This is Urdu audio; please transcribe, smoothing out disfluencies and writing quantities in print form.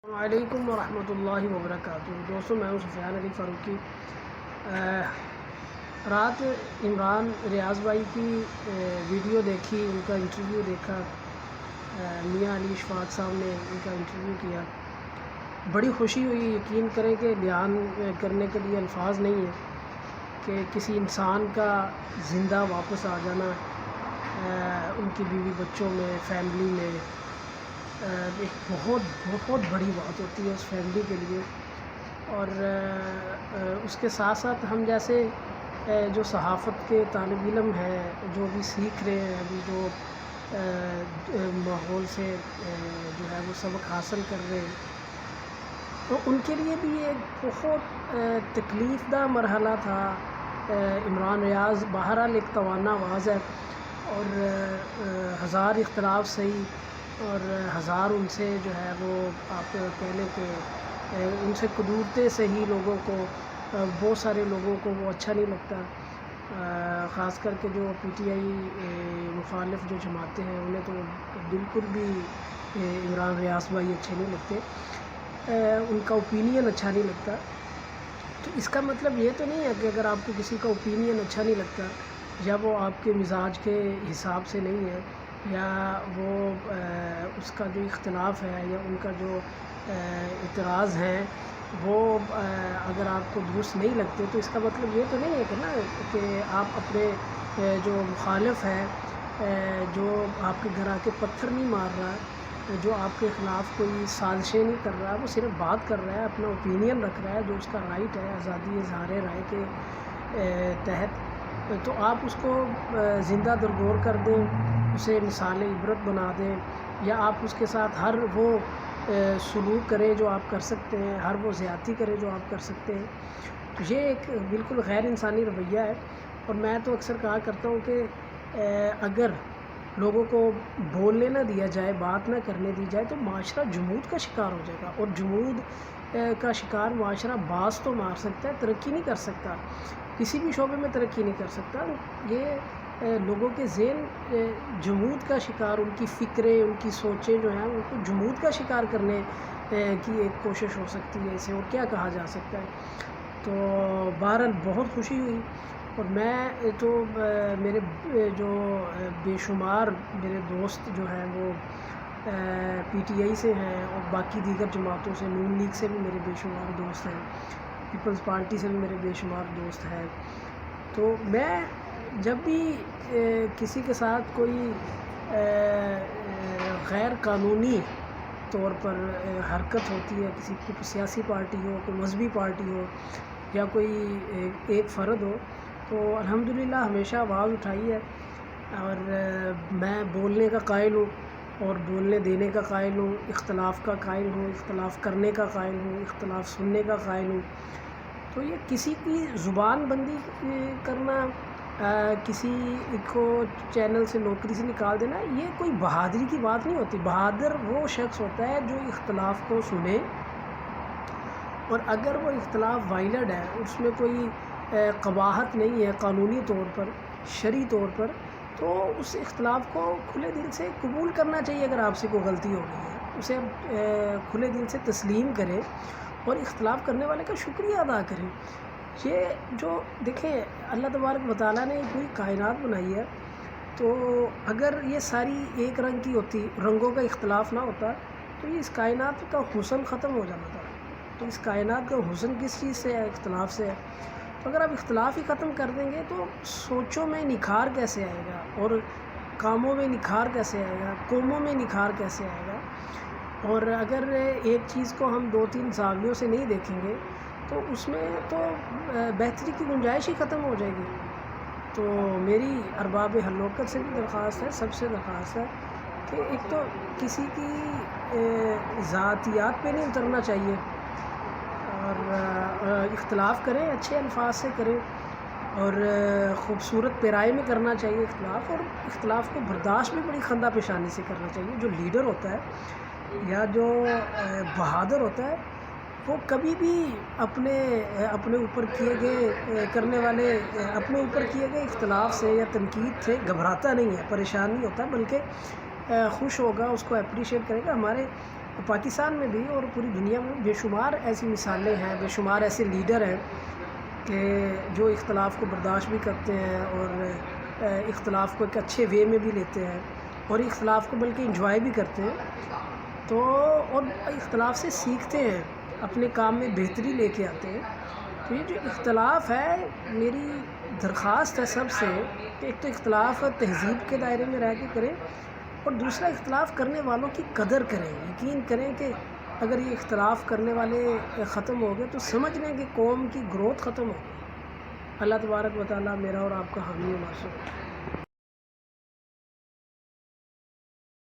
وعلیکم ورحمۃ اللہ وبرکاتہ۔ دوستوں، میں ہوں سفیان علی فاروقی۔ رات عمران ریاض بھائی کی ویڈیو دیکھی، ان کا انٹرویو دیکھا، میاں علی اشفاق صاحب نے ان کا انٹرویو کیا، بڑی خوشی ہوئی۔ یقین کریں کہ بیان کرنے کے لیے الفاظ نہیں ہیں کہ کسی انسان کا زندہ واپس آ جانا ان کی بیوی بچوں میں، فیملی میں، ایک بہت بڑی بات ہوتی ہے اس فیملی کے لیے۔ اور اس کے ساتھ ساتھ ہم جیسے جو صحافت کے طالب علم ہیں، جو بھی سیکھ رہے ہیں، ابھی جو ماحول سے جو ہے وہ سبق حاصل کر رہے ہیں، تو ان کے لیے بھی ایک بہت تکلیف دہ مرحلہ تھا۔ عمران ریاض بہرحال ایک توانا آواز ہے، اور ہزار اختلاف صحیح اور ہزار ان سے جو ہے وہ آپ کہہ لیں کہ ان سے قدورتے صحیح لوگوں کو، بہت سارے لوگوں کو وہ اچھا نہیں لگتا، خاص کر کے جو پی ٹی آئی مخالف جو جماعتیں ہیں انہیں تو بالکل بھی عمران ریاض بھائی اچھے نہیں لگتے، ان کا اوپینین اچھا نہیں لگتا۔ تو اس کا مطلب یہ تو نہیں ہے کہ اگر آپ کو کسی کا اوپینین اچھا نہیں لگتا، یا وہ آپ کے مزاج کے حساب سے نہیں ہے، یا وہ اس کا جو اختلاف ہے یا ان کا جو اعتراض ہیں وہ اگر آپ کو درست نہیں لگتے، تو اس کا مطلب یہ تو نہیں ہے کہ آپ اپنے جو مخالف ہے، جو آپ کے گھر آ کے پتھر نہیں مار رہا، جو آپ کے خلاف کوئی سازشیں نہیں کر رہا، وہ صرف بات کر رہا ہے، اپنا اوپینین رکھ رہا ہے، جو اس کا رائٹ ہے آزادی اظہار رائے کے تحت، تو آپ اس کو زندہ درگور کر دیں، اسے مثال عبرت بنا دیں، یا آپ اس کے ساتھ ہر وہ سلوک کریں جو آپ کر سکتے ہیں، ہر وہ زیادتی کریں جو آپ کر سکتے ہیں، تو یہ ایک بالکل غیر انسانی رویہ ہے۔ اور میں تو اکثر کہا کرتا ہوں کہ اگر لوگوں کو بولنے نہ دیا جائے، بات نہ کرنے دی جائے، تو معاشرہ جمود کا شکار ہو جائے گا، اور جمود کا شکار معاشرہ باز تو مار سکتا ہے، ترقی نہیں کر سکتا، کسی بھی شعبے میں ترقی نہیں کر سکتا۔ یہ لوگوں کے ذہن جمود کا شکار، ان کی فکریں، ان کی سوچیں جو ہیں ان کو جمود کا شکار کرنے کی ایک کوشش ہو سکتی ہے، اسے اور کیا کہا جا سکتا ہے۔ تو بہرحال بہت خوشی ہوئی، اور میں تو میرے جو بے شمار میرے دوست جو ہیں وہ پی ٹی آئی سے ہیں، اور باقی دیگر جماعتوں سے، نون لیگ سے بھی میرے بے شمار دوست ہیں، پیپلز پارٹی سے بھی میرے بے شمار دوست ہیں۔ تو میں جب بھی کسی کے ساتھ کوئی غیر قانونی طور پر حرکت ہوتی ہے، کسی کی سیاسی پارٹی ہو، کوئی مذہبی پارٹی ہو، یا کوئی ایک فرد ہو، تو الحمدللہ ہمیشہ آواز اٹھائی ہے، اور میں بولنے کا قائل ہوں، اور بولنے دینے کا قائل ہوں، اختلاف کا قائل ہوں، اختلاف کرنے کا قائل ہوں، اختلاف سننے کا قائل ہوں۔ تو یہ کسی کی زبان بندی کرنا، کسی کو چینل سے نوکری سے نکال دینا، یہ کوئی بہادری کی بات نہیں ہوتی۔ بہادر وہ شخص ہوتا ہے جو اختلاف کو سنے، اور اگر وہ اختلاف وائلڈ ہے، اس میں کوئی قباحت نہیں ہے قانونی طور پر، شرعی طور پر، تو اس اختلاف کو کھلے دل سے قبول کرنا چاہیے۔ اگر آپ سے کوئی غلطی ہو گئی ہے، اسے کھلے دل سے تسلیم کریں، اور اختلاف کرنے والے کا شکریہ ادا کریں۔ یہ جو دیکھیں، اللہ تبارک و تعالیٰ نے پوری کائنات بنائی ہے، تو اگر یہ ساری ایک رنگ کی ہوتی، رنگوں کا اختلاف نہ ہوتا، تو یہ اس کائنات کا حسن ختم ہو جانا تھا۔ تو اس کائنات کا حسن کس چیز سے ہے؟ اختلاف سے ہے۔ تو اگر آپ اختلاف ہی ختم کر دیں گے، تو سوچوں میں نکھار کیسے آئے گا، اور کاموں میں نکھار کیسے آئے گا، قوموں میں نکھار کیسے آئے گا؟ اور اگر ایک چیز کو ہم دو تین زاویوں سے نہیں دیکھیں گے، تو اس میں تو بہتری کی گنجائش ہی ختم ہو جائے گی۔ تو میری ارباب حلوقت سے بھی درخواست ہے، سب سے درخواست ہے کہ ایک تو کسی کی ذاتیات پہ نہیں اترنا چاہیے، اور اختلاف کریں اچھے الفاظ سے کریں، اور خوبصورت پیرائے میں کرنا چاہیے اختلاف، اور اختلاف کو برداشت بھی بڑی خندہ پیشانی سے کرنا چاہیے۔ جو لیڈر ہوتا ہے یا جو بہادر ہوتا ہے، وہ کبھی بھی اپنے اوپر کیے گئے کرنے والے اپنے اوپر کیے گئے اختلاف سے یا تنقید سے گھبراتا نہیں ہے، پریشان نہیں ہوتا، بلکہ خوش ہوگا، اس کو اپریشیٹ کرے گا۔ ہمارے پاکستان میں بھی اور پوری دنیا میں بے شمار ایسی مثالیں ہیں، بے شمار ایسے لیڈر ہیں کہ جو اختلاف کو برداشت بھی کرتے ہیں اور اختلاف کو ایک اچھے وے میں بھی لیتے ہیں اور اختلاف کو بلکہ انجوائے بھی کرتے ہیں، تو اور اختلاف سے سیکھتے ہیں، اپنے کام میں بہتری لے کے آتے ہیں۔ تو یہ جو اختلاف ہے، میری درخواست ہے سب سے کہ ایک تو اختلاف تہذیب کے دائرے میں رہ کے کریں، اور دوسرا اختلاف کرنے والوں کی قدر کریں۔ یقین کریں کہ اگر یہ اختلاف کرنے والے ختم ہو گئے تو سمجھ لیں کہ قوم کی گروتھ ختم ہو گئی۔ اللہ تبارک و تعالیٰ میرا اور آپ کا حامی و ناصر ہو۔